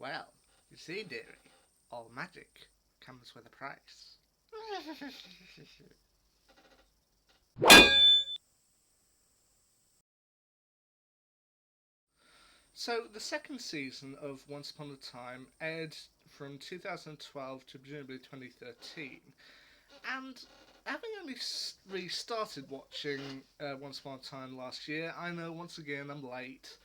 Well, you see, dearie, all magic comes with a price. So, the second season of Once Upon a Time aired from 2012 to presumably 2013, and having only restarted watching Once Upon a Time last year, I know once again I'm late,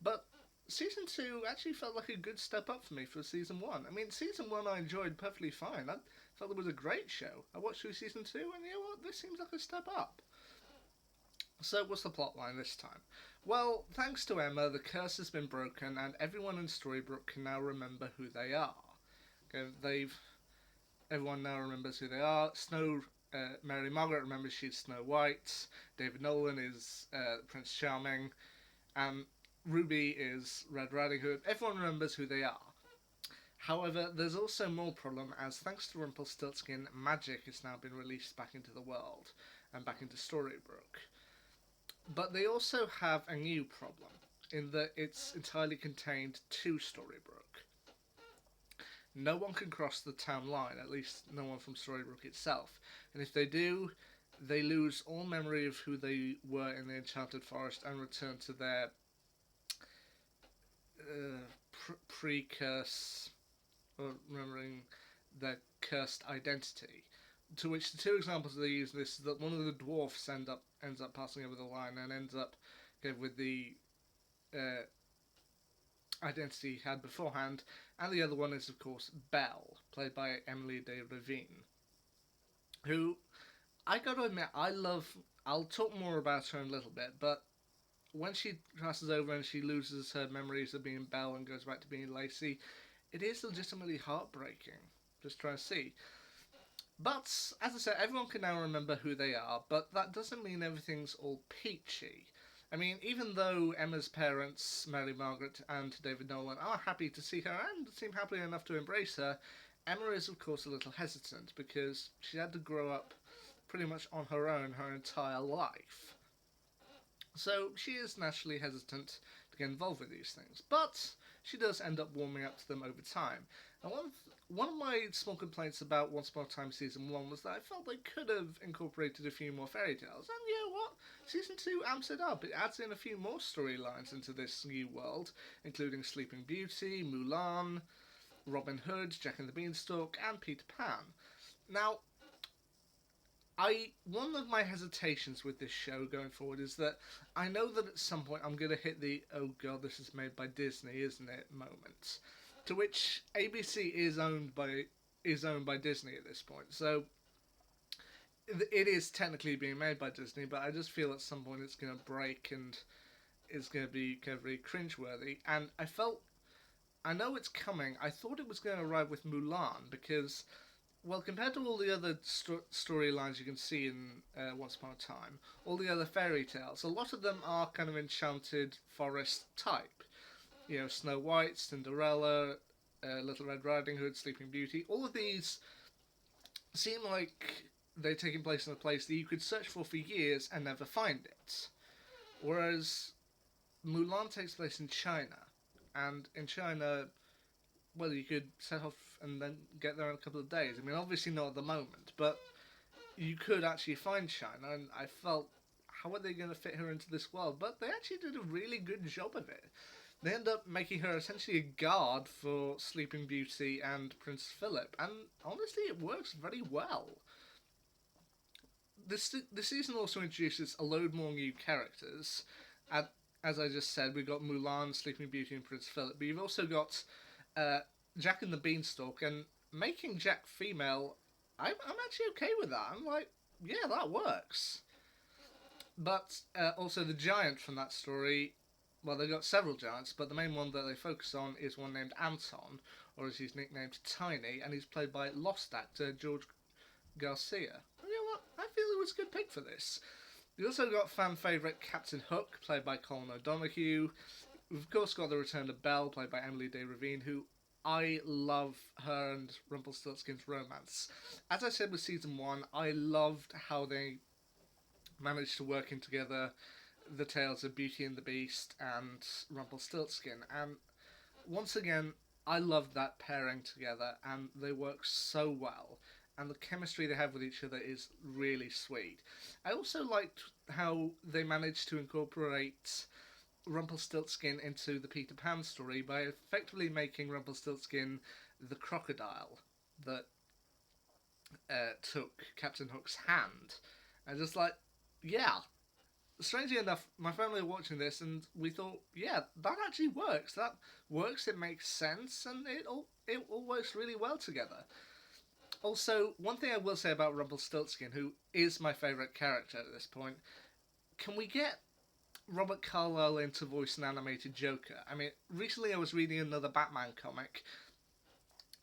but season 2 actually felt like a good step up for me for season 1. I mean, season 1 I enjoyed perfectly fine. I felt it was a great show. I watched through season 2, and you know what? This seems like a step up. So, what's the plotline this time? Well, thanks to Emma, the curse has been broken, and everyone in Storybrooke can now remember who they are. Okay, everyone now remembers who they are. Mary Margaret remembers she's Snow White. David Nolan is Prince Charming, and Ruby is Red Riding Hood. Everyone remembers who they are. However, there's also more problem as thanks to Rumpelstiltskin, magic has now been released back into the world and back into Storybrooke. But they also have a new problem in that it's entirely contained to Storybrooke. No one can cross the town line, at least no one from Storybrooke itself. And if they do, they lose all memory of who they were in the Enchanted Forest and return to their pre-curse, or remembering their cursed identity. To which the two examples they use this is that one of the dwarfs ends up passing over the line and ends up with the uh, identity he had beforehand, and the other one is of course Belle, played by Emily de Ravine, who I got to admit I love. I'll talk more about her in a little bit, but when she crosses over and she loses her memories of being Belle and goes back to being Lacey, it is legitimately heartbreaking. Just trying to see. But, as I said, everyone can now remember who they are, but that doesn't mean everything's all peachy. I mean, even though Emma's parents, Mary Margaret and David Nolan, are happy to see her and seem happy enough to embrace her, Emma is, of course, a little hesitant because she had to grow up pretty much on her own her entire life. So she is naturally hesitant to get involved with these things, but she does end up warming up to them over time. And one of my small complaints about Once Upon a Time Season 1 was that I felt they could have incorporated a few more fairy tales. And you know what? Season 2 amps it up. It adds in a few more storylines into this new world, including Sleeping Beauty, Mulan, Robin Hood, Jack and the Beanstalk, and Peter Pan. Now, one of my hesitations with this show going forward is that I know that at some point I'm going to hit the "oh god, this is made by Disney, isn't it?" moment, to which ABC is owned by Disney at this point. So it is technically being made by Disney, but I just feel at some point it's going to break and it's going to be kind of very cringeworthy. And I know it's coming. I thought it was going to arrive with Mulan because, well, compared to all the other storylines you can see in Once Upon a Time, all the other fairy tales, a lot of them are kind of enchanted forest type. You know, Snow White, Cinderella, Little Red Riding Hood, Sleeping Beauty. All of these seem like they're taking place in a place that you could search for years and never find it. Whereas Mulan takes place in China, and in China, well, you could set off and then get there in a couple of days. I mean, obviously not at the moment, but you could actually find China, and I felt, how are they going to fit her into this world? But they actually did a really good job of it. They end up making her essentially a guard for Sleeping Beauty and Prince Philip, and honestly, it works very well. The season also introduces a load more new characters. At, as I just said, we've got Mulan, Sleeping Beauty, and Prince Philip, but you've also got uh, Jack and the Beanstalk, and making Jack female, I'm actually okay with that. I'm like, yeah, that works. But also the giant from that story, well, they've got several giants, but the main one that they focus on is one named Anton, or as he's nicknamed Tiny, and he's played by Lost actor George Garcia. And you know what? I feel it was a good pick for this. We also got fan favourite Captain Hook, played by Colin O'Donoghue. We've of course got the return of Belle, played by Emily de Ravine, who I love her and Rumpelstiltskin's romance. As I said with season 1, I loved how they managed to work in together the tales of Beauty and the Beast and Rumpelstiltskin. And once again, I love that pairing together, and they work so well. And the chemistry they have with each other is really sweet. I also liked how they managed to incorporate Rumpelstiltskin into the Peter Pan story by effectively making Rumpelstiltskin the crocodile that took Captain Hook's hand. And just like, yeah. Strangely enough, my family were watching this and we thought, yeah, that actually works. That works, it makes sense, and it all works really well together. Also, one thing I will say about Rumpelstiltskin, who is my favourite character at this point, can we get Robert Carlyle in to voice an animated Joker? I mean, recently I was reading another Batman comic,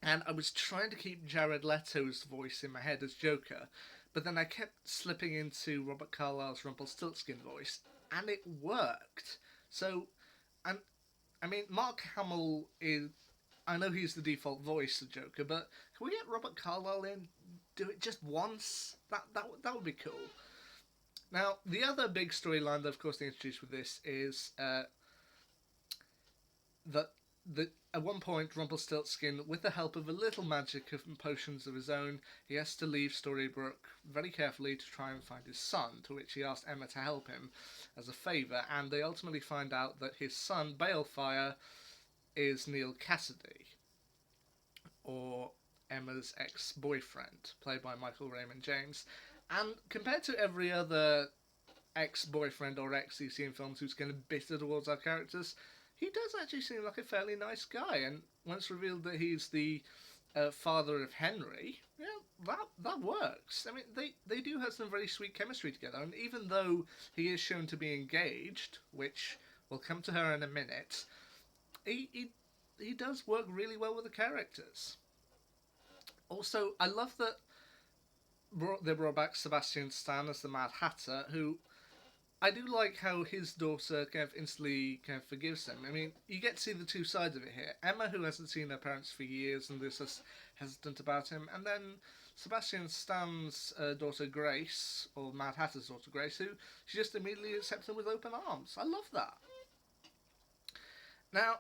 and I was trying to keep Jared Leto's voice in my head as Joker, but then I kept slipping into Robert Carlyle's Rumpelstiltskin voice, and it worked. So, and I mean, Mark Hamill is. I know he's the default voice of Joker, but can we get Robert Carlyle in? Do it just once? That would be cool. Now, the other big storyline that, of course, they introduced with this is that at one point Rumpelstiltskin, with the help of a little magic and potions of his own, he has to leave Storybrooke very carefully to try and find his son. To which he asked Emma to help him as a favour, and they ultimately find out that his son Balefire is Neil Cassidy, or Emma's ex-boyfriend, played by Michael Raymond James. And compared to every other ex-boyfriend or ex you see in films who's kind of bitter towards our characters, he does actually seem like a fairly nice guy. And when it's revealed that he's the father of Henry, yeah, that works. I mean, they do have some very sweet chemistry together. And even though he is shown to be engaged, which we'll come to her in a minute, he does work really well with the characters. Also, I love that they brought back Sebastian Stan as the Mad Hatter, who I do like how his daughter kind of instantly kind of forgives him. I mean, you get to see the two sides of it here. Emma, who hasn't seen her parents for years and is just hesitant about him, and then Sebastian Stan's daughter Grace, or Mad Hatter's daughter Grace, who she just immediately accepts him with open arms. I love that. Now,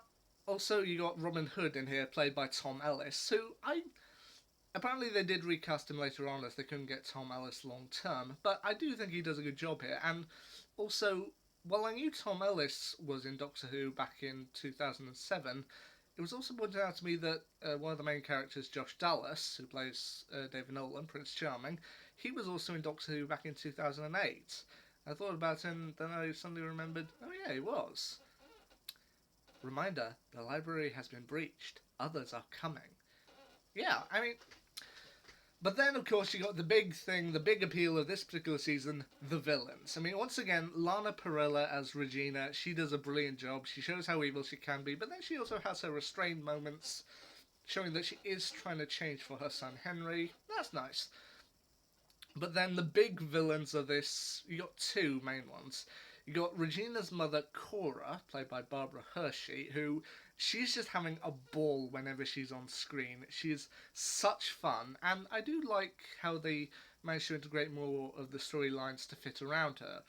also you got Robin Hood in here, played by Tom Ellis, who I apparently they did recast him later on as they couldn't get Tom Ellis long term, but I do think he does a good job here. And also, while I knew Tom Ellis was in Doctor Who back in 2007, it was also pointed out to me that one of the main characters, Josh Dallas, who plays David Nolan, Prince Charming, he was also in Doctor Who back in 2008. I thought about him, then I suddenly remembered, oh yeah, he was. Reminder, the library has been breached. Others are coming. Yeah, I mean, but then, of course, you got the big thing, the big appeal of this particular season, the villains. I mean, once again, Lana Parrilla as Regina, she does a brilliant job. She shows how evil she can be, but then she also has her restrained moments, showing that she is trying to change for her son Henry. That's nice. But then the big villains of this, you got two main ones. You got Regina's mother, Cora, played by Barbara Hershey, who she's just having a ball whenever she's on screen. She's such fun, and I do like how they managed to integrate more of the storylines to fit around her,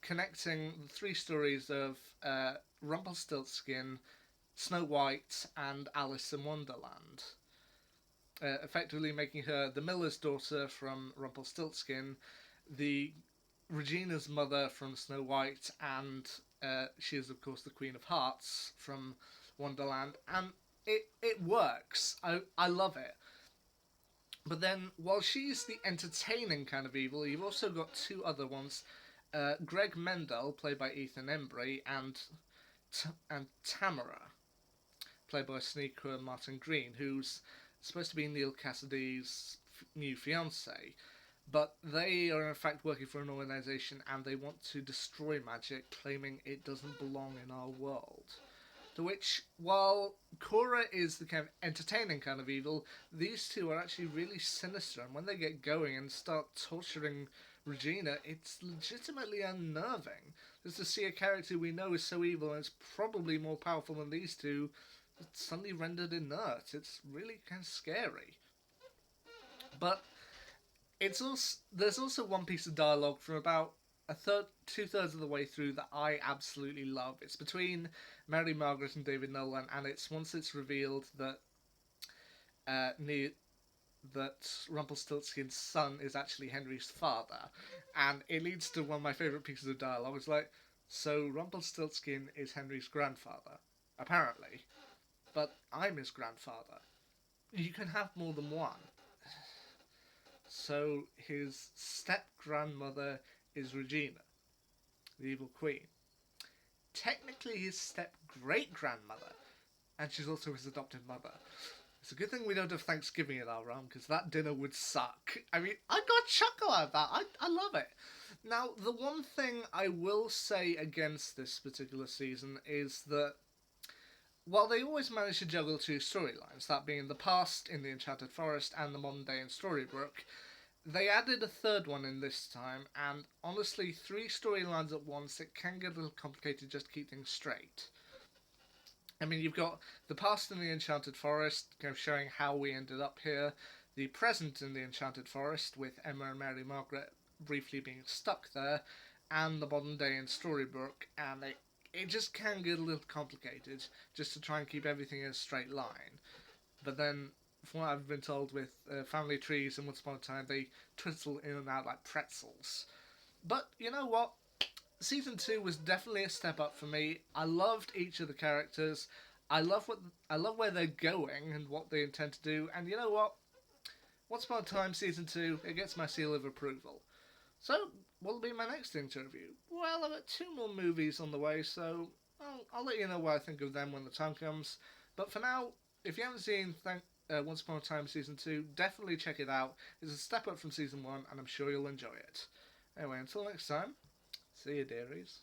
connecting the three stories of Rumpelstiltskin, Snow White, and Alice in Wonderland. Effectively making her the miller's daughter from Rumpelstiltskin, the Regina's mother from Snow White, and she is, of course, the Queen of Hearts from Wonderland, and it works. I love it. But then, while she's the entertaining kind of evil, you've also got two other ones. Greg Mendel, played by Ethan Embry, and Tamara, played by sneaker Martin Green, who's supposed to be Neil Cassidy's new fiance. But they are in fact working for an organisation and they want to destroy magic, claiming it doesn't belong in our world. To which, while Cora is the kind of entertaining kind of evil, these two are actually really sinister, and when they get going and start torturing Regina, it's legitimately unnerving. Just to see a character we know is so evil and is probably more powerful than these two, suddenly rendered inert. It's really kind of scary. But there's also one piece of dialogue from about two-thirds of the way through that I absolutely love. It's between Mary Margaret and David Nolan, and it's once it's revealed that uh, ne- that Rumpelstiltskin's son is actually Henry's father, and it leads to one of my favourite pieces of dialogue. It's like, so Rumpelstiltskin is Henry's grandfather, apparently, but I'm his grandfather. You can have more than one. So his step grandmother is Regina, the evil queen. Technically his step great grandmother, and she's also his adopted mother. It's a good thing we don't have Thanksgiving in our realm, because that dinner would suck. I mean, I got chuckle at that. I love it. Now, the one thing I will say against this particular season is that while they always manage to juggle two storylines, that being the past in the Enchanted Forest and the modern day in Storybrooke, they added a third one in this time, and honestly, three storylines at once, it can get a little complicated just to keep things straight. I mean, you've got the past in the Enchanted Forest, kind of showing how we ended up here, the present in the Enchanted Forest, with Emma and Mary Margaret briefly being stuck there, and the modern day in Storybrooke, and it just can get a little complicated just to try and keep everything in a straight line. But then, from what I've been told with Family Trees and Once Upon a Time, they twizzle in and out like pretzels. But you know what? Season 2 was definitely a step up for me. I loved each of the characters. I love where they're going and what they intend to do. And you know what? Once Upon a Time Season 2, it gets my seal of approval. So, what'll be my next thing to review? Well, I've got two more movies on the way, so I'll let you know what I think of them when the time comes. But for now, if you haven't seen Once Upon a Time Season 2, definitely check it out. It's a step up from Season 1, and I'm sure you'll enjoy it. Anyway, until next time, see you, dearies.